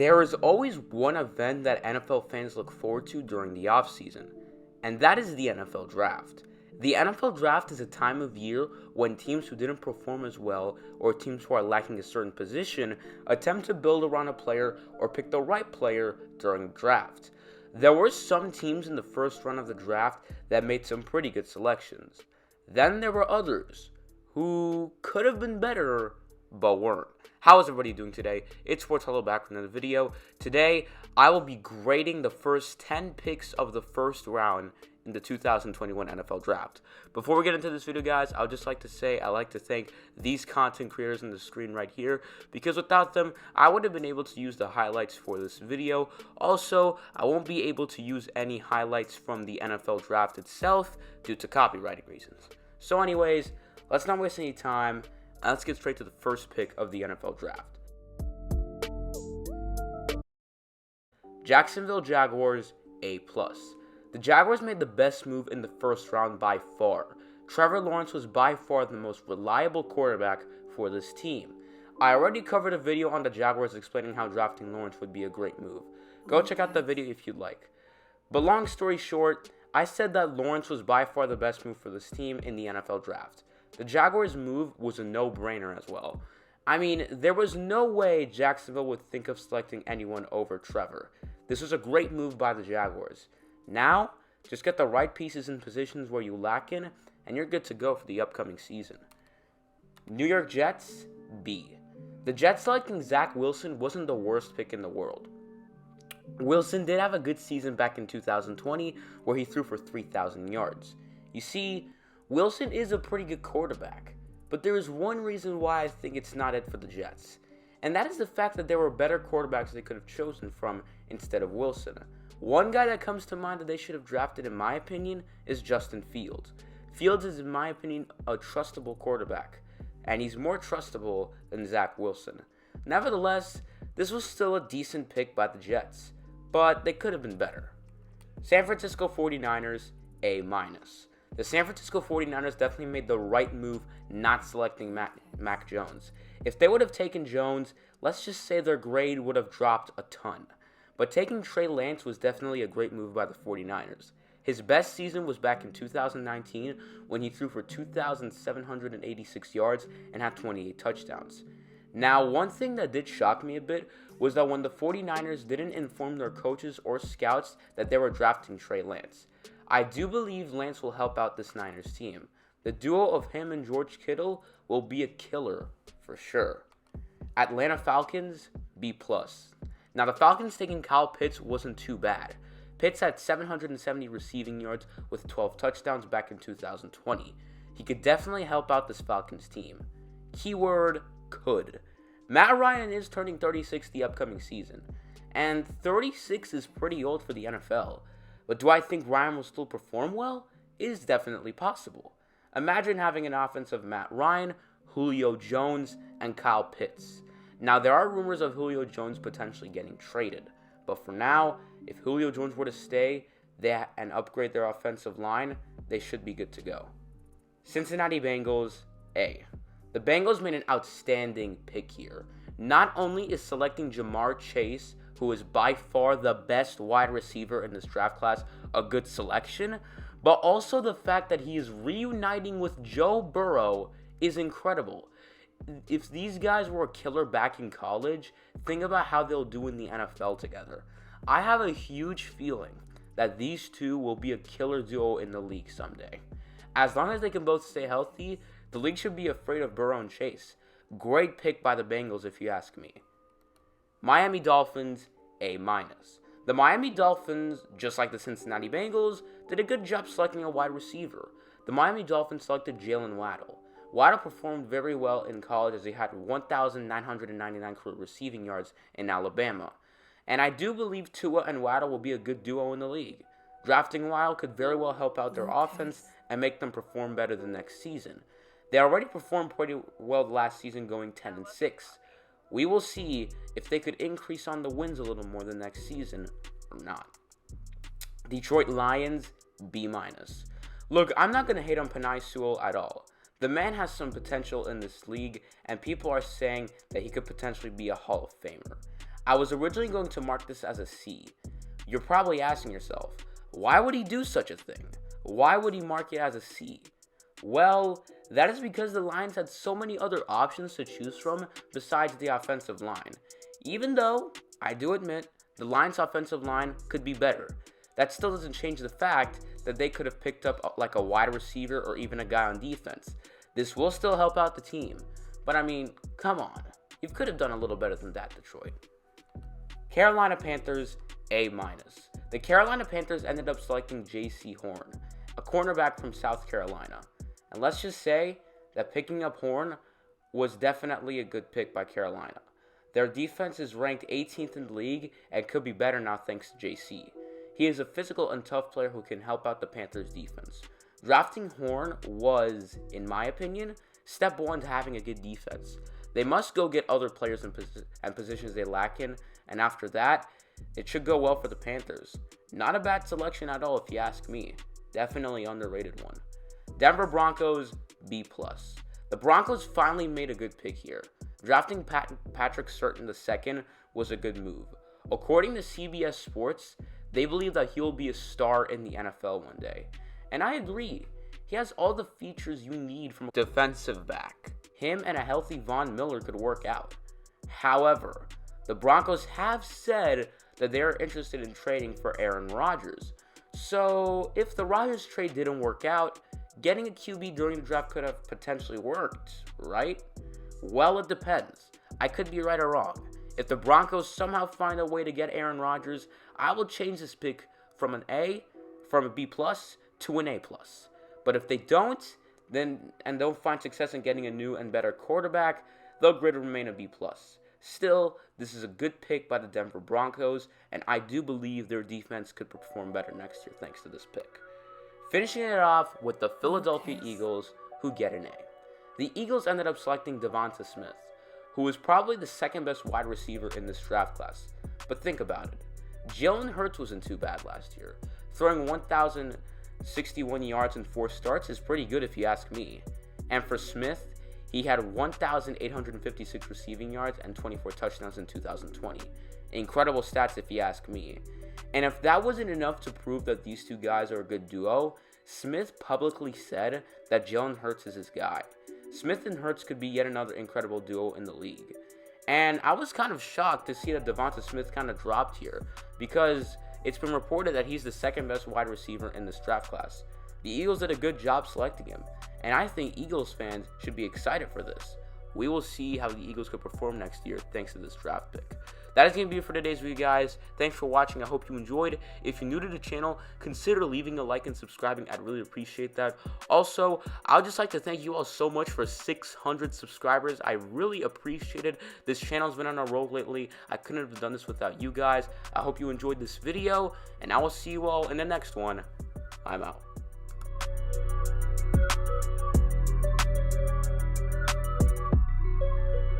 There is always one event that NFL fans look forward to during the offseason, and that is the NFL Draft. The NFL Draft is a time of year when teams who didn't perform as well or teams who are lacking a certain position attempt to build around a player or pick the right player during the draft. There were some teams in the first round of the draft that made some pretty good selections. Then there were others who could have been better but weren't. How is everybody doing today? It's Sports Hello back with another video. Today, I will be grading the first 10 picks of the first round in the 2021 NFL Draft. Before we get into this video, guys, I would just like to say I'd like to thank these content creators on the screen right here, because without them, I would have been able to use the highlights for this video. Also, I won't be able to use any highlights from the NFL Draft itself due to copyrighting reasons. So anyways, let's not waste any time. Let's get straight to the first pick of the NFL Draft. Jacksonville Jaguars A+. The Jaguars made the best move in the first round by far. Trevor Lawrence was by far the most reliable quarterback for this team. I already covered a video on the Jaguars explaining how drafting Lawrence would be a great move. Go check out that video if you'd like. But long story short, I said that Lawrence was by far the best move for this team in the NFL Draft. The Jaguars' move was a no-brainer as well. I mean, there was no way Jacksonville would think of selecting anyone over Trevor. This was a great move by the Jaguars. Now, just get the right pieces in positions where you lack in, and you're good to go for the upcoming season. New York Jets B. The Jets selecting Zach Wilson wasn't the worst pick in the world. Wilson did have a good season back in 2020 where he threw for 3,000 yards. You see, Wilson is a pretty good quarterback, but there is one reason why I think it's not it for the Jets, and that is the fact that there were better quarterbacks they could have chosen from instead of Wilson. One guy that comes to mind that they should have drafted, in my opinion, is Justin Fields. Fields is, in my opinion, a trustable quarterback, and he's more trustable than Zach Wilson. Nevertheless, this was still a decent pick by the Jets, but they could have been better. San Francisco 49ers A-. The San Francisco 49ers definitely made the right move not selecting Mac Jones. If they would have taken Jones, let's just say their grade would have dropped a ton. But taking Trey Lance was definitely a great move by the 49ers. His best season was back in 2019 when he threw for 2,786 yards and had 28 touchdowns. Now, one thing that did shock me a bit was that when the 49ers didn't inform their coaches or scouts that they were drafting Trey Lance. I do believe Lance will help out this Niners team. The duo of him and George Kittle will be a killer for sure. Atlanta Falcons B+. Now, the Falcons taking Kyle Pitts wasn't too bad. Pitts had 770 receiving yards with 12 touchdowns back in 2020. He could definitely help out this Falcons team. Keyword, could. Matt Ryan is turning 36 the upcoming season, and 36 is pretty old for the NFL. But do I think Ryan will still perform well? It is definitely possible. Imagine having an offense of Matt Ryan, Julio Jones, and Kyle Pitts. Now, there are rumors of Julio Jones potentially getting traded. But for now, if Julio Jones were to stay and upgrade their offensive line, they should be good to go. Cincinnati Bengals A. The Bengals made an outstanding pick here. Not only is selecting Jamar Chase, who is by far the best wide receiver in this draft class, a good selection, but also the fact that he is reuniting with Joe Burrow is incredible. If these guys were a killer back in college, think about how they'll do in the NFL together. I have a huge feeling that these two will be a killer duo in the league someday. As long as they can both stay healthy, the league should be afraid of Burrow and Chase. Great pick by the Bengals if you ask me. Miami Dolphins A-. The Miami Dolphins, just like the Cincinnati Bengals, did a good job selecting a wide receiver. The Miami Dolphins selected Jalen Waddle. Waddle performed very well in college as he had 1,999 career receiving yards in Alabama. And I do believe Tua and Waddle will be a good duo in the league. Drafting Waddle could very well help out their offense and make them perform better the next season. They already performed pretty well last season, going 10-6. We will see if they could increase on the wins a little more the next season or not. Detroit Lions B-. Look, I'm not going to hate on Penei Sewell at all. The man has some potential in this league, and people are saying that he could potentially be a Hall of Famer. I was originally going to mark this as a C. You're probably asking yourself, why would he do such a thing? Why would he mark it as a C? Well, that is because the Lions had so many other options to choose from besides the offensive line. Even though, I do admit, the Lions' offensive line could be better. That still doesn't change the fact that they could have picked up like a wide receiver or even a guy on defense. This will still help out the team. But I mean, come on. You could have done a little better than that, Detroit. Carolina Panthers A-. The Carolina Panthers ended up selecting J.C. Horn, a cornerback from South Carolina. And let's just say that picking up Horn was definitely a good pick by Carolina. Their defense is ranked 18th in the league and could be better now thanks to JC. He is a physical and tough player who can help out the Panthers defense. Drafting Horn was, in my opinion, step one to having a good defense. They must go get other players and positions they lack in, and after that, it should go well for the Panthers. Not a bad selection at all if you ask me. Definitely underrated one. Denver Broncos B+. The Broncos finally made a good pick here. Drafting Patrick Surtain II was a good move. According to CBS Sports, they believe that he will be a star in the NFL one day. And I agree. He has all the features you need from a defensive back. Him and a healthy Von Miller could work out. However, the Broncos have said that they are interested in trading for Aaron Rodgers. So, if the Rodgers trade didn't work out, getting a QB during the draft could have potentially worked, right? Well, it depends. I could be right or wrong. If the Broncos somehow find a way to get Aaron Rodgers, I will change this pick from a B+ to an A+. But if they don't, and don't find success in getting a new and better quarterback, they'll remain a B+. Still, this is a good pick by the Denver Broncos, and I do believe their defense could perform better next year thanks to this pick. Finishing it off with the Philadelphia Eagles, who get an A. The Eagles ended up selecting Devonta Smith, who was probably the second best wide receiver in this draft class. But think about it. Jalen Hurts wasn't too bad last year. Throwing 1,061 yards in 4 starts is pretty good if you ask me. And for Smith, he had 1,856 receiving yards and 24 touchdowns in 2020. Incredible stats if you ask me. And if that wasn't enough to prove that these two guys are a good duo, Smith publicly said that Jalen Hurts is his guy. Smith and Hurts could be yet another incredible duo in the league. And I was kind of shocked to see that Devonta Smith kind of dropped here, because it's been reported that he's the second best wide receiver in this draft class. The Eagles did a good job selecting him, and I think Eagles fans should be excited for this. We will see how the Eagles could perform next year thanks to this draft pick. That is going to be it for today's video, guys. Thanks for watching. I hope you enjoyed. If you're new to the channel, consider leaving a like and subscribing. I'd really appreciate that. Also, I would just like to thank you all so much for 600 subscribers. I really appreciate it. This channel's been on a roll lately. I couldn't have done this without you guys. I hope you enjoyed this video, and I will see you all in the next one. I'm out.